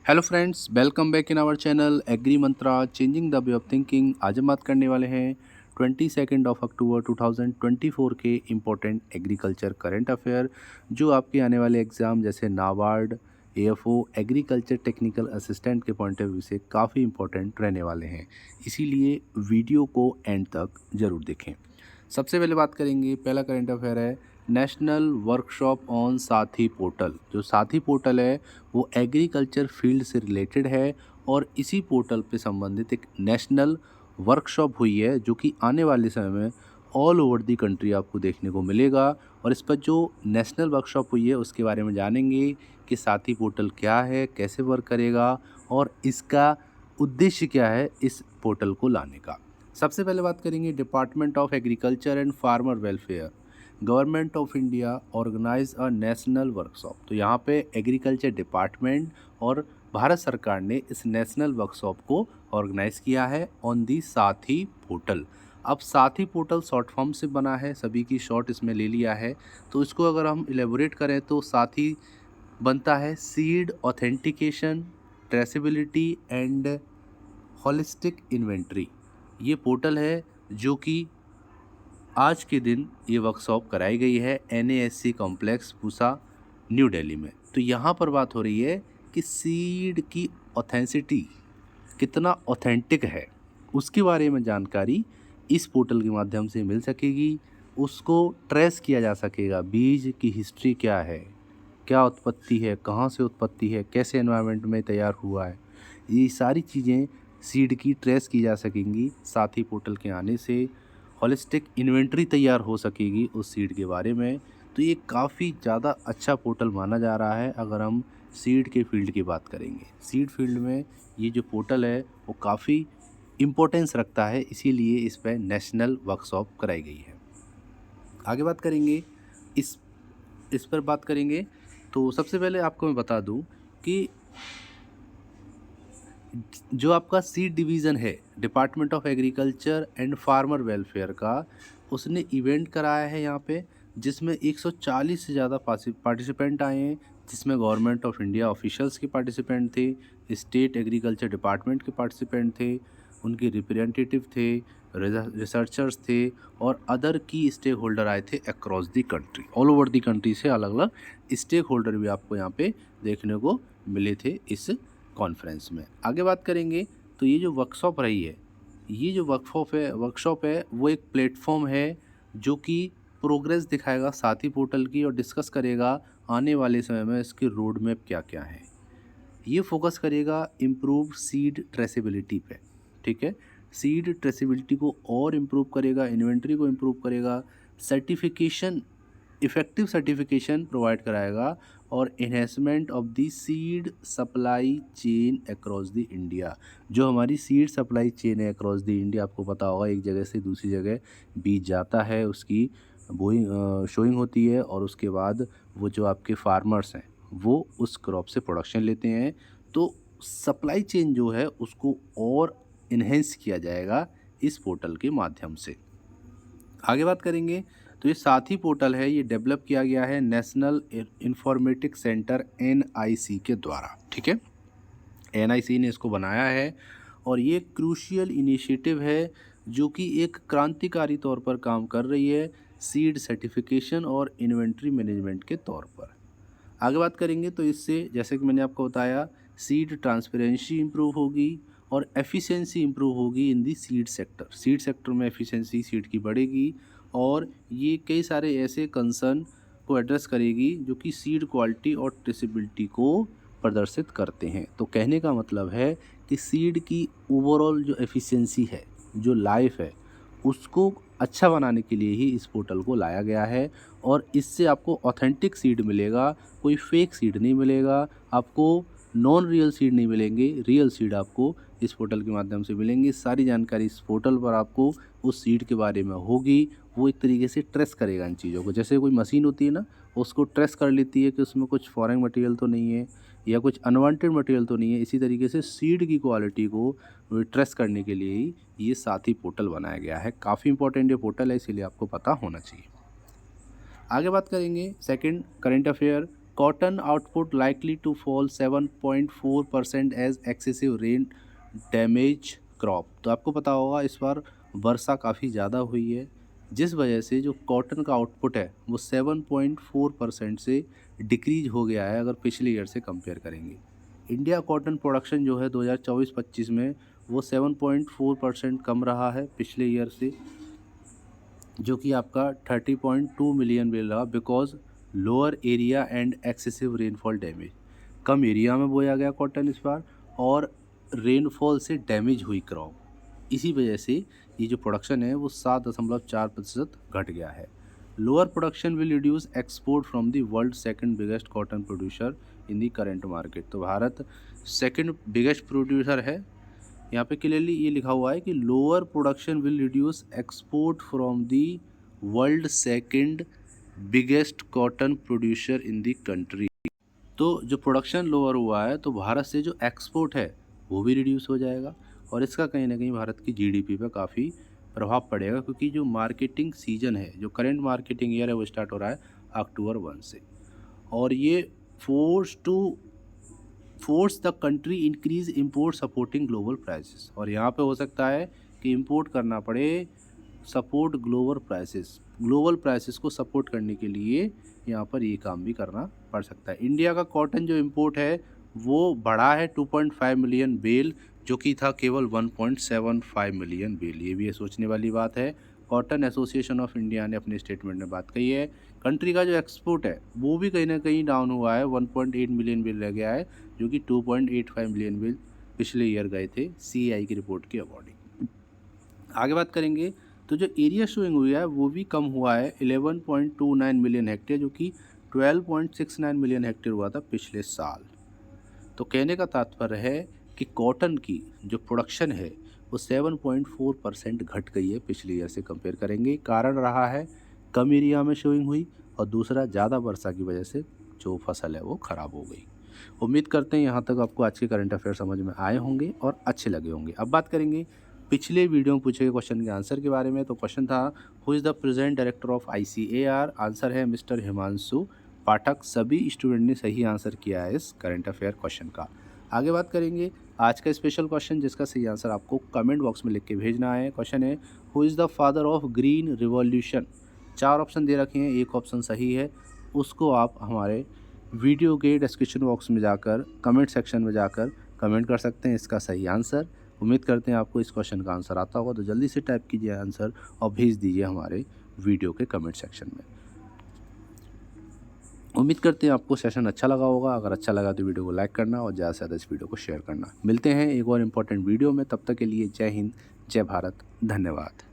Hello friends, welcome back in our channel agri mantra changing the way of thinking. आज हम बात करने वाले हैं 22 अक्टूबर 2024 के इम्पोर्टेंट एग्रीकल्चर करंट अफेयर जो आपके आने वाले एग्ज़ाम जैसे NABARD, AFO, agriculture technical assistant के पॉइंट ऑफ व्यू से काफ़ी इम्पोर्टेंट रहने वाले हैं। इसीलिए वीडियो को एंड तक ज़रूर देखें। सबसे पहले बात करेंगे, पहला करंट अफेयर है नेशनल वर्कशॉप ऑन साथी पोर्टल। जो साथी पोर्टल है वो एग्रीकल्चर फील्ड से रिलेटेड है और इसी पोर्टल पे संबंधित एक नेशनल वर्कशॉप हुई है जो कि आने वाले समय में ऑल ओवर दी कंट्री आपको देखने को मिलेगा। और इस पर जो नेशनल वर्कशॉप हुई है उसके बारे में जानेंगे कि साथी पोर्टल क्या है, कैसे वर्क करेगा और इसका उद्देश्य क्या है इस पोर्टल को लाने का। सबसे पहले बात करेंगे department of agriculture and farmer welfare, government of India organize a national workshop. तो यहाँ पे एग्रीकल्चर डिपार्टमेंट और भारत सरकार ने इस नेशनल वर्कशॉप को ऑर्गेनाइज किया है ऑन दी साथी पोर्टल। अब साथी पोर्टल शॉर्ट फॉर्म से बना है, सभी की शॉर्ट इसमें ले लिया है। तो इसको अगर हम इलेबोरेट करें तो साथी बनता है seed authentication, traceability and holistic inventory. ये पोर्टल है जो कि आज के दिन ये वर्कशॉप कराई गई है NASC complex Pusa new Delhi में। तो यहाँ पर बात हो रही है कि सीड की ऑथेंसिटी कितना ऑथेंटिक है उसके बारे में जानकारी इस पोर्टल के माध्यम से मिल सकेगी। उसको ट्रेस किया जा सकेगा, बीज की हिस्ट्री क्या है, क्या उत्पत्ति है, कहाँ से उत्पत्ति है, कैसे एनवायरनमेंट में तैयार हुआ है, ये सारी चीज़ें सीड की ट्रेस की जा सकेंगी। साथी पोर्टल के आने से होलिस्टिक इन्वेंट्री तैयार हो सकेगी उस सीड के बारे में। तो ये काफ़ी ज़्यादा अच्छा पोर्टल माना जा रहा है अगर हम सीड के फील्ड की बात करेंगे। सीड फील्ड में ये जो पोर्टल है वो काफ़ी इम्पोर्टेंस रखता है, इसीलिए इस पर नेशनल वर्कशॉप कराई गई है। आगे बात करेंगे, इस इस पर बात करेंगे तो सबसे पहले आपको मैं बता दूं कि जो आपका सीड डिवीज़न है department of agriculture and farmer welfare का, उसने इवेंट कराया है यहाँ पे जिसमें 140 से ज़्यादा पार्टिसिपेंट आए हैं, जिसमें गवर्नमेंट ऑफ इंडिया ऑफिशियल्स के पार्टिसिपेंट थे, स्टेट एग्रीकल्चर डिपार्टमेंट के पार्टिसिपेंट थे, उनके रिप्रेजेंटेटिव थे, रिसर्चर्स थे और अदर की स्टेक होल्डर आए थे across the country. All over the country से अलग अलग स्टेक होल्डर भी आपको यहाँ पे देखने को मिले थे इस कॉन्फ्रेंस में। आगे बात करेंगे तो ये जो वर्कशॉप रही है, ये जो वर्कशॉप है वो एक प्लेटफॉर्म है जो कि प्रोग्रेस दिखाएगा साथी पोर्टल की और डिस्कस करेगा आने वाले समय में इसके रोड मैप क्या क्या है। ये फोकस करेगा इम्प्रूव सीड ट्रेसेबिलिटी पे, ठीक है। सीड ट्रेसेबिलिटी को और इम्प्रूव करेगा, इन्वेंट्री को इम्प्रूव करेगा, सर्टिफिकेशन, इफ़ेक्टिव सर्टिफिकेशन प्रोवाइड कराएगा और enhancement of the seed supply chain across the India. जो हमारी सीड सप्लाई चेन है अक्रॉस द इंडिया, आपको पता होगा एक जगह से दूसरी जगह बीज जाता है, उसकी बोइंग शोइंग होती है और उसके बाद वो जो आपके फार्मर्स हैं वो उस क्रॉप से प्रोडक्शन लेते हैं। तो सप्लाई चेन जो है उसको और इन्हेंस किया जाएगा इस पोर्टल के माध्यम से। आगे बात करेंगे तो ये साथी पोर्टल है, ये डेवलप किया गया है नेशनल इंफॉर्मेटिक्स सेंटर NIC के द्वारा, ठीक है। NIC ने इसको बनाया है और ये क्रूशियल इनिशिएटिव है जो कि एक क्रांतिकारी तौर पर काम कर रही है सीड सर्टिफिकेशन और इन्वेंट्री मैनेजमेंट के तौर पर। आगे बात करेंगे तो इससे जैसे कि मैंने आपको बताया सीड ट्रांसपेरेंसी इम्प्रूव होगी और एफिशिएंसी इम्प्रूव होगी इन दी सीड सेक्टर। सीड सेक्टर में एफिशिएंसी सीड की बढ़ेगी और ये कई सारे ऐसे कंसर्न को एड्रेस करेगी जो कि सीड क्वालिटी और ट्रेसेबिलिटी को प्रदर्शित करते हैं। तो कहने का मतलब है कि सीड की ओवरऑल जो एफिशिएंसी है, जो लाइफ है, उसको अच्छा बनाने के लिए ही इस पोर्टल को लाया गया है और इससे आपको ऑथेंटिक सीड मिलेगा, कोई फेक सीड नहीं मिलेगा, आपको नॉन रियल सीड नहीं मिलेंगे, रियल सीड आपको इस पोर्टल के माध्यम से मिलेंगी। सारी जानकारी इस पोर्टल पर आपको उस सीड के बारे में होगी। वो एक तरीके से ट्रेस करेगा इन चीज़ों को, जैसे कोई मशीन होती है ना, उसको ट्रेस कर लेती है कि उसमें कुछ फॉरेन मटेरियल तो नहीं है या कुछ अनवांटेड मटेरियल तो नहीं है। इसी तरीके से सीड की क्वालिटी को ट्रेस करने के लिए ही ये साथी पोर्टल बनाया गया है। काफ़ी इंपॉर्टेंट ये पोर्टल है, इसीलिए आपको पता होना चाहिए। आगे बात करेंगे second current affair cotton output likely to fall 7.4% as excessive rain damage crop. तो आपको पता होगा इस बार वर्षा काफ़ी ज़्यादा हुई है, जिस वजह से जो कॉटन का आउटपुट है वो 7.4% से डिक्रीज हो गया है अगर पिछले ईयर से कंपेयर करेंगे। इंडिया कॉटन प्रोडक्शन जो है 2024-25 में वो 7.4% कम रहा है पिछले ईयर से, जो कि आपका 30.2 मिलियन बिल रहा because lower area and excessive rainfall damage. Come area में बोया गया कॉटन इस बार और रेनफॉल से डैमेज हुई क्रॉप, इसी वजह से ये जो प्रोडक्शन है वो 7.4% घट गया है। Lower production will reduce export from the world second biggest cotton producer in the current market. तो भारत सेकंड बिगेस्ट प्रोड्यूसर है। यहाँ पे क्लियरली ये लिखा हुआ है कि lower production will reduce export from the world second biggest cotton producer in the country. तो जो प्रोडक्शन लोअर हुआ है तो भारत से जो एक्सपोर्ट है वो भी रिड्यूस हो जाएगा और इसका कहीं ना कहीं भारत की जीडीपी पर काफ़ी प्रभाव पड़ेगा, क्योंकि जो मार्केटिंग सीजन है, जो करंट मार्केटिंग ईयर है वो स्टार्ट हो रहा है अक्टूबर 1 से, और ये force the country increase import supporting global prices. और यहाँ पे हो सकता है कि इंपोर्ट करना पड़े सपोर्ट ग्लोबल प्राइसेस को सपोर्ट करने के लिए यहाँ पर ये काम भी करना पड़ सकता है। इंडिया का कॉटन जो इंपोर्ट है वो बढ़ा है 2.5 मिलियन बेल, जो कि था केवल 1.75 मिलियन बेल। ये भी सोचने वाली बात है। कॉटन एसोसिएशन ऑफ इंडिया ने अपने स्टेटमेंट में बात कही है। कंट्री का जो एक्सपोर्ट है वो भी कहीं ना कहीं डाउन हुआ है, 1.8 मिलियन बिल रह गया है, जो कि 2.85 मिलियन बिल पिछले ईयर गए थे CAI की रिपोर्ट के अकॉर्डिंग। आगे बात करेंगे तो जो एरिया शोइंग हुई है वो भी कम हुआ है, 11.29 मिलियन हेक्टेयर, जो कि 12.69 मिलियन हेक्टेयर हुआ था पिछले साल। तो कहने का तात्पर्य है कि कॉटन की जो प्रोडक्शन है वो 7.4% घट गई है पिछले ईयर से कंपेयर करेंगे। कारण रहा है कम एरिया में शोइंग हुई और दूसरा ज़्यादा वर्षा की वजह से जो फसल है वो ख़राब हो गई। उम्मीद करते हैं यहाँ तक आपको आज के करंट अफेयर समझ में आए होंगे और अच्छे लगे होंगे। अब बात करेंगे पिछले वीडियो में पूछे गए क्वेश्चन के आंसर के बारे में। तो क्वेश्चन था who is the present director of ICAR। Answer है मिस्टर हिमांशु पाठक। सभी स्टूडेंट ने सही आंसर किया है इस करंट अफेयर क्वेश्चन का। आगे बात करेंगे आज का स्पेशल क्वेश्चन, जिसका सही आंसर आपको कमेंट बॉक्स में लिख के भेजना है। क्वेश्चन है who is the father of green revolution. 4 option दे रखे हैं, एक ऑप्शन सही है, उसको आप हमारे वीडियो के डिस्क्रिप्शन बॉक्स में जाकर कमेंट सेक्शन में जाकर कमेंट कर सकते हैं इसका सही आंसर। उम्मीद करते हैं आपको इस क्वेश्चन का आंसर आता होगा, तो जल्दी से टाइप कीजिए आंसर और भेज दीजिए हमारे वीडियो के कमेंट सेक्शन में। उम्मीद करते हैं आपको सेशन अच्छा लगा होगा। अगर अच्छा लगा तो वीडियो को लाइक करना और ज़्यादा से ज़्यादा इस वीडियो को शेयर करना। मिलते हैं एक और इम्पोर्टेंट वीडियो में, तब तक के लिए जय हिंद, जय भारत, धन्यवाद।